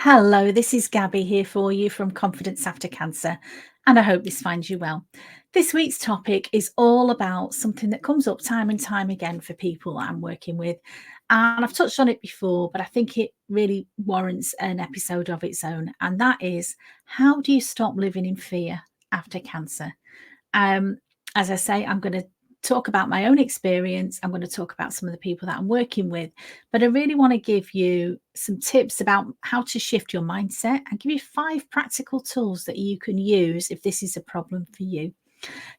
Hello, this is Gabby here for you from Confidence After Cancer, and I hope this finds you well. This week's topic is all about something that comes up time and time again for people that I'm working with. And I've touched on it before, but I think it really warrants an episode of its own. And that is, how do you stop living in fear after cancer? Um, as I say, I'm going to talk about my own experience. I'm going to talk about some of the people that I'm working with, but I really want to give you some tips about how to shift your mindset and give you 5 practical tools that you can use if this is a problem for you.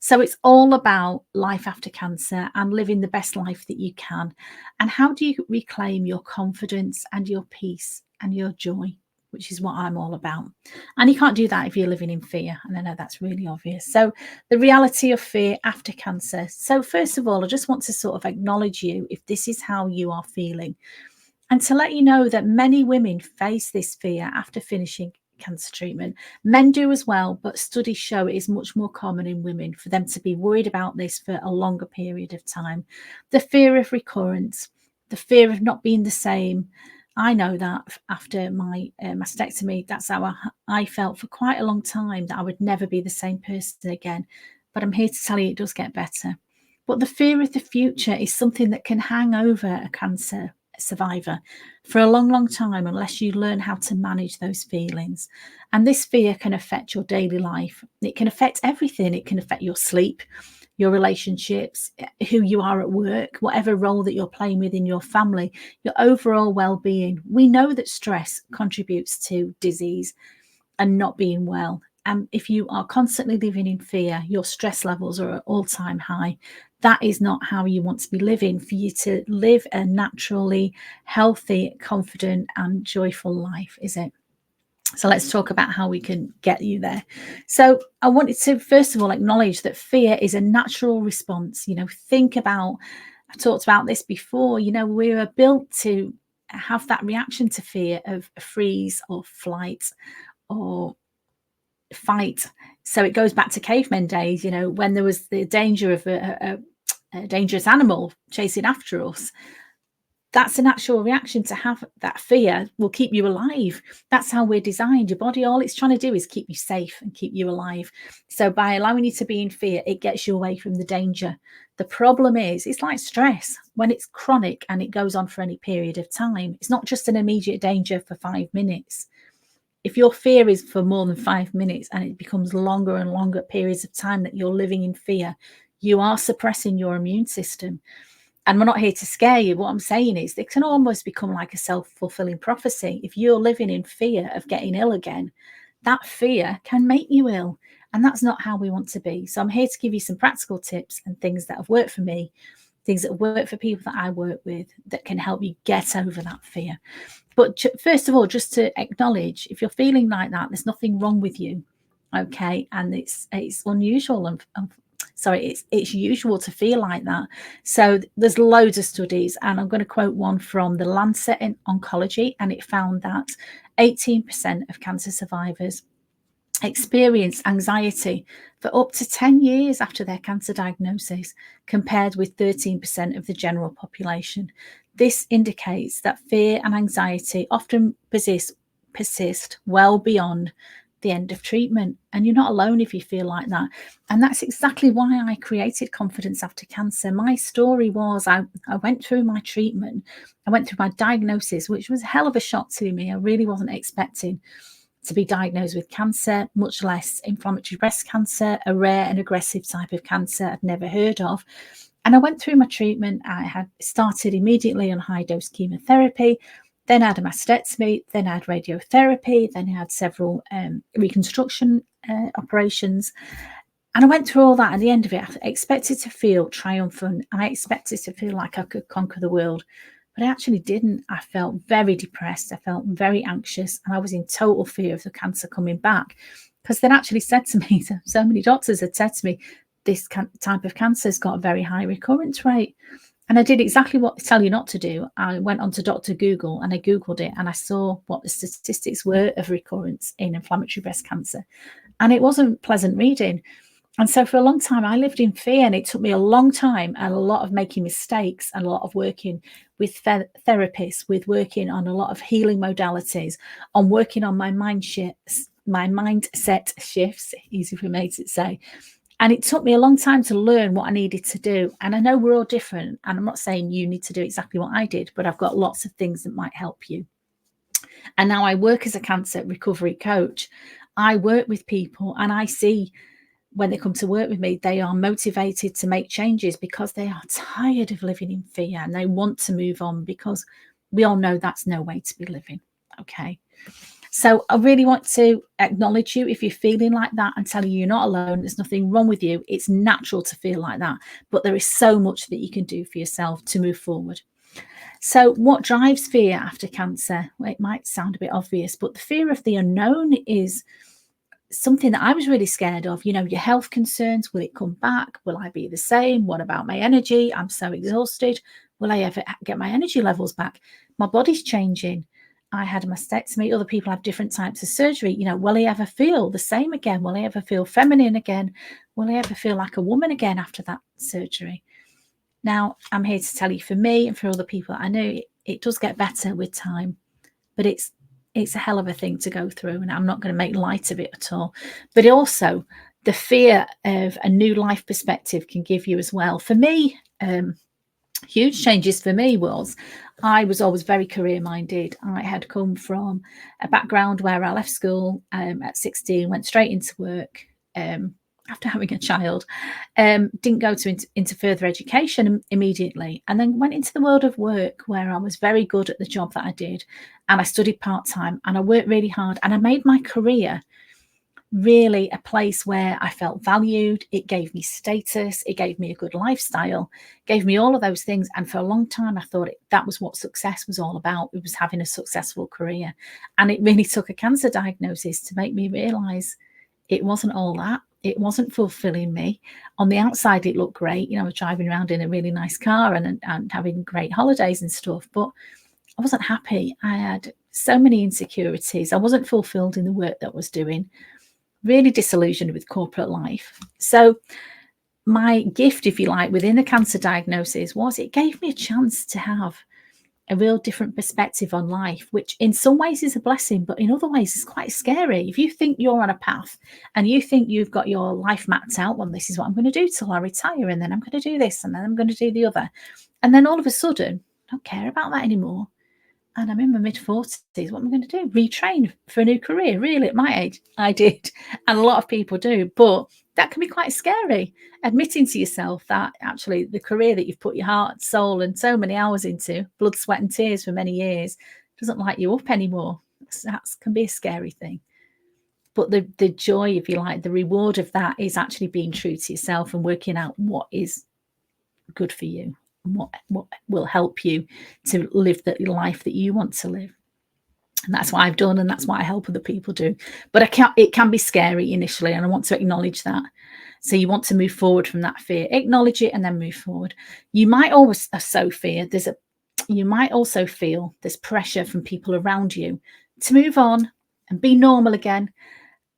So it's all about life after cancer and living the best life that you can. And how do you reclaim your confidence and your peace and your joy, which is what I'm all about. And you can't do that if you're living in fear. And I know that's really obvious. So the reality of fear after cancer. So first of all, I just want to sort of acknowledge you if this is how you are feeling. And to let you know that many women face this fear after finishing cancer treatment. Men do as well, but studies show it is much more common in women for them to be worried about this for a longer period of time. The fear of recurrence, the fear of not being the same. I know that after my mastectomy, that's how I felt for quite a long time, that I would never be the same person again. But I'm here to tell you it does get better. But the fear of the future is something that can hang over a cancer survivor for a long, long time unless you learn how to manage those feelings. And this fear can affect your daily life. It can affect everything. It can affect your sleep, your relationships, who you are at work, whatever role that you're playing within your family, your overall well-being. We know that stress contributes to disease and not being well. And if you are constantly living in fear, your stress levels are at all-time high. That is not how you want to be living, for you to live a naturally healthy, confident, and joyful life, is it? So let's talk about how we can get you there. So I wanted to, first of all, acknowledge that fear is a natural response. Think about, I talked about this before, we were built to have that reaction to fear of freeze or flight or fight. So it goes back to cavemen days, when there was the danger of a dangerous animal chasing after us. That's a natural reaction. To have that fear will keep you alive. That's how we're designed. Your body, all it's trying to do is keep you safe and keep you alive. So by allowing you to be in fear, it gets you away from the danger. The problem is, it's like stress. When it's chronic and it goes on for any period of time, it's not just an immediate danger for 5 minutes. If your fear is for more than 5 minutes and it becomes longer and longer periods of time that you're living in fear, you are suppressing your immune system. And we're not here to scare you. What I'm saying is it can almost become like a self-fulfilling prophecy. If you're living in fear of getting ill again, that fear can make you ill. And that's not how we want to be. So I'm here to give you some practical tips and things that have worked for me, things that work for people that I work with, that can help you get over that fear. But first of all, just to acknowledge, if you're feeling like that, there's nothing wrong with you. Okay. And it's unusual and it's usual to feel like that. So there's loads of studies, and I'm going to quote one from the Lancet Oncology, and it found that 18% of cancer survivors experience anxiety for up to 10 years after their cancer diagnosis, compared with 13% of the general population. This indicates that fear and anxiety often persist well beyond the end of treatment. And you're not alone if you feel like that. And that's exactly why I created Confidence After Cancer. My story was I went through my treatment, I went through my diagnosis, which was a hell of a shock to me. I really wasn't expecting to be diagnosed with cancer, much less inflammatory breast cancer, a rare and aggressive type of cancer I'd never heard of. And I went through my treatment. I had started immediately on high-dose chemotherapy. Then I had a mastectomy, then I had radiotherapy, then I had several reconstruction operations. And I went through all that. At the end of it, I expected to feel triumphant. I expected to feel like I could conquer the world. But I actually didn't. I felt very depressed. I felt very anxious. And I was in total fear of the cancer coming back. Because they'd actually said to me, so many doctors had said to me, this type of cancer has got a very high recurrence rate. And I did exactly what they tell you not to do. I went onto Dr. Google and I Googled it, and I saw what the statistics were of recurrence in inflammatory breast cancer. And it wasn't pleasant reading. And so for a long time, I lived in fear, and it took me a long time and a lot of making mistakes and a lot of working with therapists, with working on a lot of healing modalities, on working on my my mindset shifts, easy for me to say. And it took me a long time to learn what I needed to do. And I know we're all different. And I'm not saying you need to do exactly what I did, but I've got lots of things that might help you. And now I work as a cancer recovery coach. I work with people and I see when they come to work with me, they are motivated to make changes because they are tired of living in fear and they want to move on, because we all know that's no way to be living. Okay. So I really want to acknowledge you if you're feeling like that and tell you you're not alone. There's nothing wrong with you. It's natural to feel like that, but there is so much that you can do for yourself to move forward. So what drives fear after cancer? Well, it might sound a bit obvious, but the fear of the unknown is something that I was really scared of. You know, your health concerns, will it come back? Will I be the same? What about my energy? I'm so exhausted. Will I ever get my energy levels back? My body's changing. I had a mastectomy. Other people have different types of surgery. You know, will I ever feel the same again? Will I ever feel feminine again? Will I ever feel like a woman again after that surgery? Now, I'm here to tell you, for me and for other people I know, it does get better with time, but it's a hell of a thing to go through, and I'm not going to make light of it at all. But also, the fear of a new life perspective can give you as well. For me, huge changes for me was I was always very career minded. I had come from a background where I left school at 16, went straight into work. After having a child, didn't go into further education immediately, and then went into the world of work where I was very good at the job that I did, and I studied part-time and I worked really hard, and I made my career really a place where I felt valued. It gave me status, it gave me a good lifestyle, gave me all of those things. And for a long time I thought that was what success was all about. It was having a successful career. And it really took a cancer diagnosis to make me realize it wasn't all that. It wasn't fulfilling me. On the outside, it looked great. You know, I was driving around in a really nice car and having great holidays and stuff, but I wasn't happy. I had so many insecurities. I wasn't fulfilled in the work that I was doing, really disillusioned with corporate life. So my gift, if you like, within the cancer diagnosis was it gave me a chance to have a real different perspective on life, which in some ways is a blessing, but in other ways is quite scary. If you think you're on a path and you think you've got your life mapped out, well, this is what I'm going to do till I retire, and then I'm going to do this, and then I'm going to do the other. And then all of a sudden, I don't care about that anymore. And I'm in my mid-40s. What am I going to do? Retrain for a new career? Really, at my age, I did. And a lot of people do. But that can be quite scary, admitting to yourself that actually the career that you've put your heart, soul, and so many hours into, blood, sweat, and tears for many years, doesn't light you up anymore. That can be a scary thing. But the joy, if you like, the reward of that is actually being true to yourself and working out what is good for you, and what will help you to live the life that you want to live. And that's what I've done, and that's what I help other people do. But it can be scary initially, and I want to acknowledge that. So you want to move forward from that fear, acknowledge it, and then move forward. You might always so fear you might also feel there's pressure from people around you to move on and be normal again,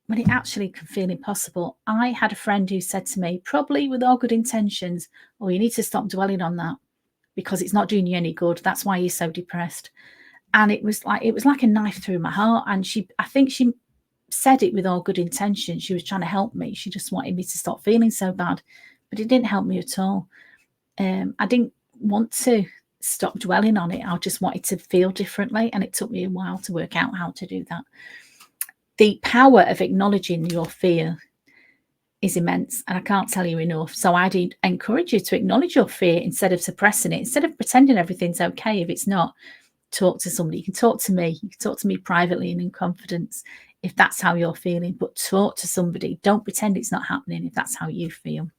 when it actually can feel impossible. I had a friend who said to me, probably with all good intentions, "Oh, you need to stop dwelling on that because it's not doing you any good. That's why you're so depressed." And it was like a knife through my heart. And I think she said it with all good intention. She was trying to help me. She just wanted me to stop feeling so bad, but it didn't help me at all. I didn't want to stop dwelling on it. I just wanted to feel differently, and it took me a while to work out how to do that. The power of acknowledging your fear is immense, and I can't tell you enough. So I'd encourage you to acknowledge your fear instead of suppressing it, instead of pretending everything's okay if it's not. Talk to somebody. You can talk to me. You can talk to me privately and in confidence if that's how you're feeling, but talk to somebody. Don't pretend it's not happening if that's how you feel.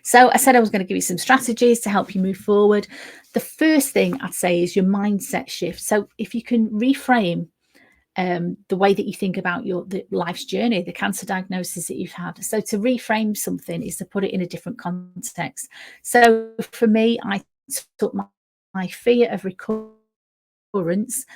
So I said I was going to give you some strategies to help you move forward. The first thing I'd say is your mindset shift. So if you can reframe the way that you think about the life's journey, the cancer diagnosis that you've had. So to reframe something is to put it in a different context. So for me, I took my fear of recurrence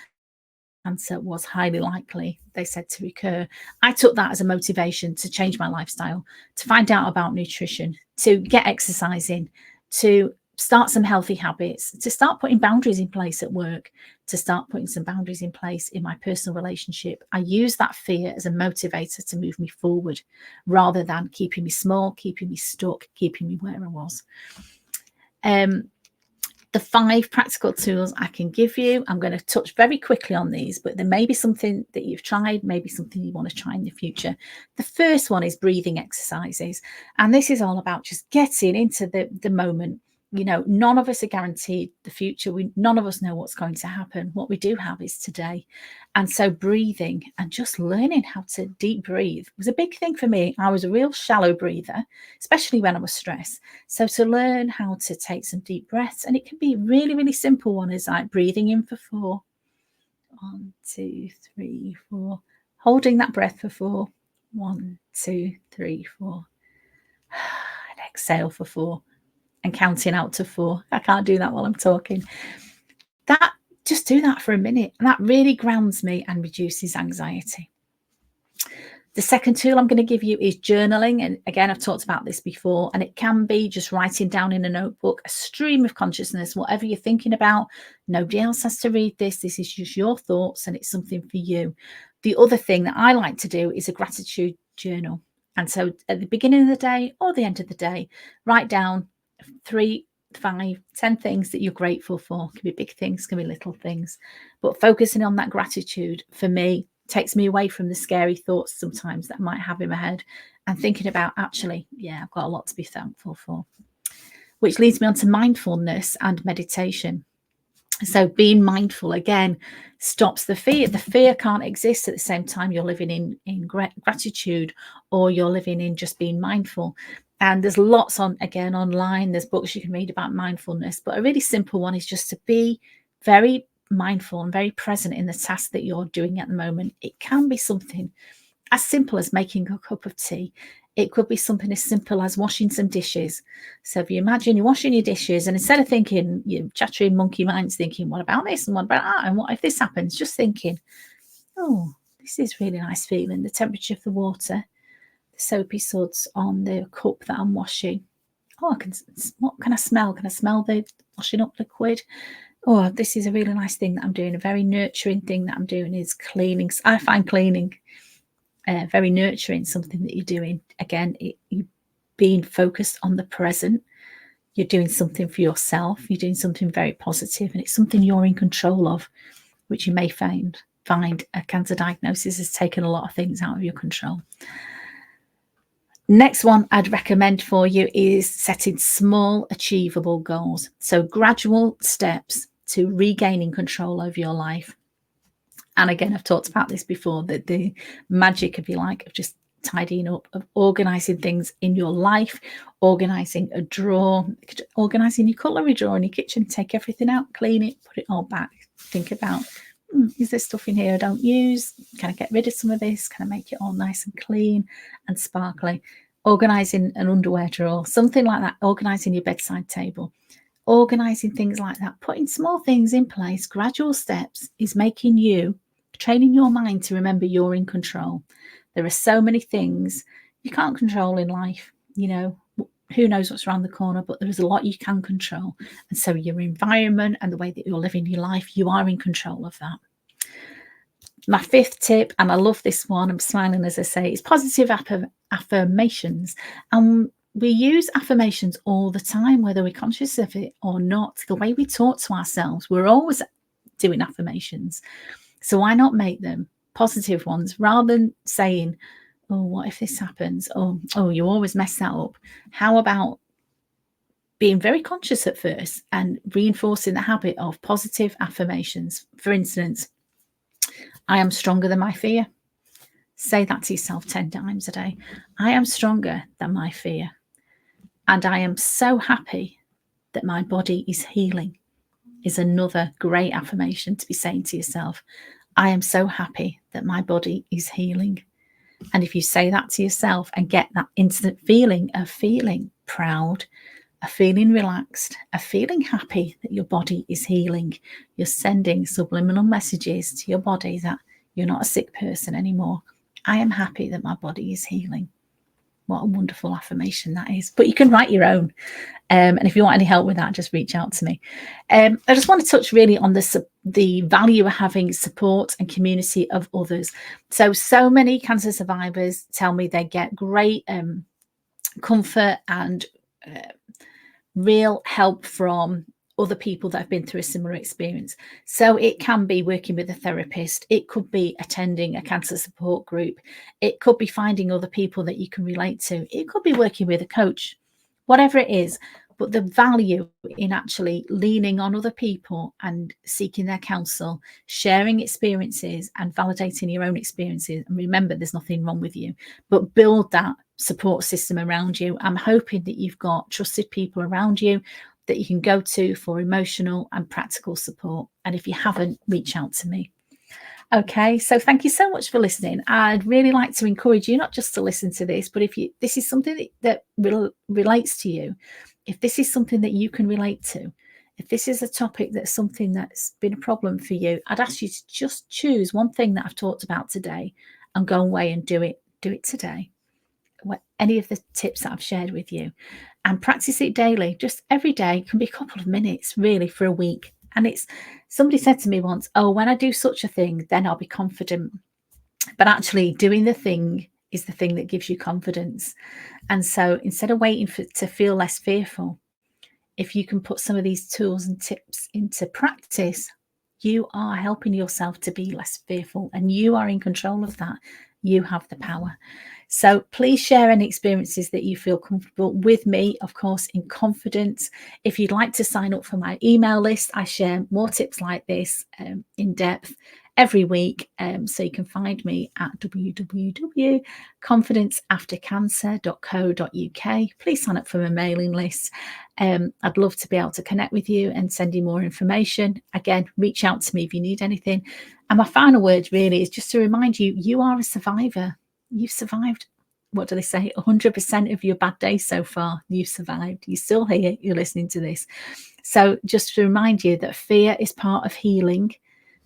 cancer was highly likely, they said, to recur. I took that as a motivation to change my lifestyle, to find out about nutrition, to get exercising, to start some healthy habits, to start putting boundaries in place at work, to start putting some boundaries in place in my personal relationship. I use that fear as a motivator to move me forward rather than keeping me small, keeping me stuck, keeping me where I was. The 5 practical tools I can give you, I'm going to touch very quickly on these, but there may be something that you've tried, maybe something you want to try in the future. The first one is breathing exercises. And this is all about just getting into the moment. You know, none of us are guaranteed the future. None of us know what's going to happen. What we do have is today. And so breathing and just learning how to deep breathe was a big thing for me. I was a real shallow breather, especially when I was stressed. So to learn how to take some deep breaths, and it can be really, really simple one, is like breathing in for 4. 1, 2, 3, 4. Holding that breath for 4. 1, 2, 3, 4. And exhale for 4. And counting out to 4. I can't do that while I'm talking. Just do that for a minute. And that really grounds me and reduces anxiety. The second tool I'm going to give you is journaling. And again, I've talked about this before, and it can be just writing down in a notebook, a stream of consciousness, whatever you're thinking about. Nobody else has to read this. This is just your thoughts, and it's something for you. The other thing that I like to do is a gratitude journal. And so at the beginning of the day or the end of the day, write down 3, 5, 10 things that you're grateful for. It can be big things, can be little things, but focusing on that gratitude for me takes me away from the scary thoughts sometimes that I might have in my head, and thinking about, actually, yeah, I've got a lot to be thankful for. Which leads me on to mindfulness and meditation. So being mindful, again, stops the fear. The fear can't exist at the same time you're living in gratitude, or you're living in just being mindful. And there's lots online, there's books you can read about mindfulness, but a really simple one is just to be very mindful and very present in the task that you're doing at the moment. It can be something as simple as making a cup of tea. It could be something as simple as washing some dishes. So if you imagine you're washing your dishes, and instead of thinking, chattering monkey minds thinking, what about this and what about that, and what if this happens, just thinking, oh, this is really nice feeling, the temperature of the water, the soapy suds on the cup that I'm washing. Oh, what can I smell? Can I smell the washing up liquid? Oh, this is a really nice thing that I'm doing. A very nurturing thing that I'm doing is cleaning. I find cleaning very nurturing, something that you're doing. Again, you being focused on the present. You're doing something for yourself. You're doing something very positive, and it's something you're in control of, which you may find a cancer diagnosis has taken a lot of things out of your control. Next one I'd recommend for you is setting small, achievable goals. So gradual steps to regaining control over your life. And again, I've talked about this before, that the magic, if you like, of just tidying up, of organising things in your life, organising a drawer, organising your cutlery drawer in your kitchen, take everything out, clean it, put it all back. Think about, is there stuff in here I don't use? Can I get rid of some of this? Can I make it all nice and clean and sparkly? Organising an underwear drawer, something like that, organising your bedside table. Organising things like that, putting small things in place, gradual steps, is training your mind to remember you're in control. There are so many things you can't control in life. Who knows what's around the corner, but there is a lot you can control. And so your environment and the way that you're living your life, you are in control of that. My 5th tip, and I love this one, I'm smiling as I say, is positive affirmations. And we use affirmations all the time, whether we're conscious of it or not. The way we talk to ourselves, we're always doing affirmations. So why not make them positive ones, rather than saying, oh, what if this happens? Oh, you always mess that up. How about being very conscious at first and reinforcing the habit of positive affirmations? For instance, I am stronger than my fear. Say that to yourself 10 times a day. I am stronger than my fear. And I am so happy that my body is healing, is another great affirmation to be saying to yourself. I am so happy that my body is healing. And if you say that to yourself and get that instant feeling of feeling proud, are feeling relaxed, are feeling happy that your body is healing. You're sending subliminal messages to your body that you're not a sick person anymore. I am happy that my body is healing. What a wonderful affirmation that is. But you can write your own. And if you want any help with that, just reach out to me. I just want to touch really on the value of having support and community of others. So many cancer survivors tell me they get great comfort and real help from other people that have been through a similar experience. So it can be working with a therapist, it could be attending a cancer support group, it could be finding other people that you can relate to, it could be working with a coach, whatever it is. But the value in actually leaning on other people and seeking their counsel, sharing experiences and validating your own experiences. And remember, there's nothing wrong with you, but build that support system around you. I'm hoping that you've got trusted people around you that you can go to for emotional and practical support. And if you haven't, reach out to me. Okay, so thank you so much for listening. I'd really like to encourage you not just to listen to this, but if this is something that relates to you, if this is something that you can relate to, if this is a topic that's something that's been a problem for you, I'd ask you to just choose one thing that I've talked about today and go away and do it today. Any of the tips that I've shared with you, and practice it daily. Just every day. It can be a couple of minutes really for a week. And it's, somebody said to me once, oh, when I do such a thing, then I'll be confident. But actually doing the thing is the thing that gives you confidence. And so instead of waiting to feel less fearful, if you can put some of these tools and tips into practice, you are helping yourself to be less fearful, and you are in control of that. You have the power. So please share any experiences that you feel comfortable with me, of course, in confidence. If you'd like to sign up for my email list, I share more tips like this in depth every week. So you can find me at www.confidenceaftercancer.co.uk. Please sign up for my mailing list. I'd love to be able to connect with you and send you more information. Again, reach out to me if you need anything. And my final word really is just to remind you, you are a survivor. You've survived, what do they say, 100% of your bad days so far. You've survived. You're still here. You're listening to this. So just to remind you that fear is part of healing,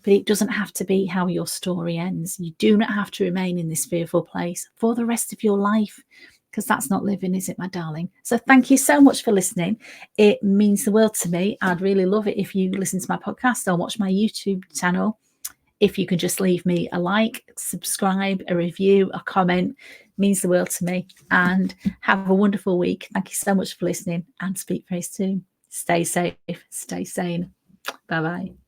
but it doesn't have to be how your story ends. You do not have to remain in this fearful place for the rest of your life, because that's not living, is it, my darling? So thank you so much for listening. It means the world to me. I'd really love it if you listen to my podcast or watch my YouTube channel. If you can just leave me a like, subscribe, a review, a comment, it means the world to me. And have a wonderful week. Thank you so much for listening, and speak very soon. Stay safe, stay sane. Bye-bye.